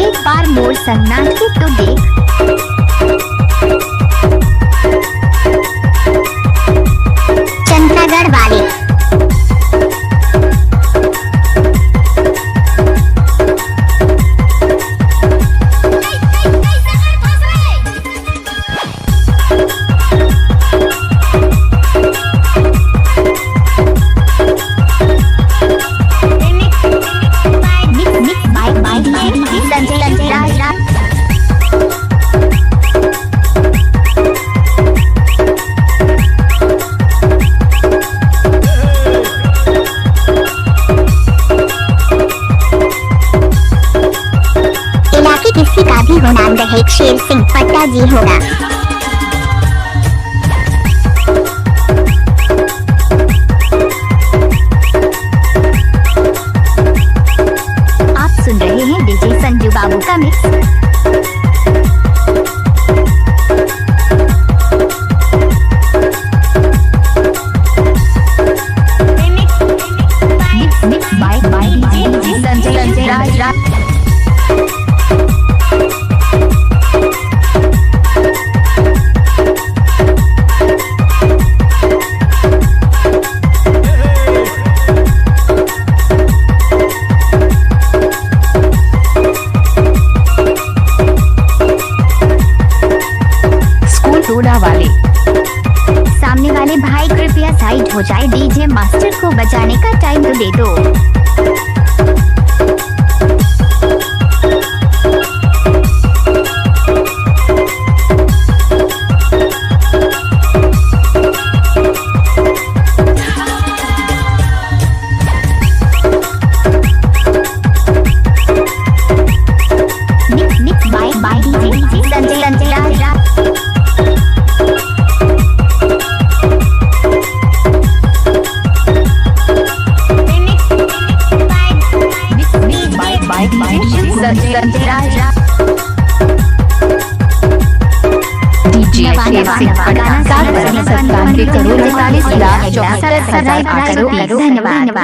एक बार मोर संग नाचे तो देख। चंद्रगढ़ वाले किसी का भी हो नाम रहे शेर सिंह पट्टा जी होगा। आप सुन रहे हैं डीजे संजू बाबू का मिक्स। टोला वाले सामने वाले भाई कृपया साइड हो जाए, डीजे मास्टर को बजाने का टाइम तो दे दो। मिक्स बाय डीजे संजय धन्यवाद।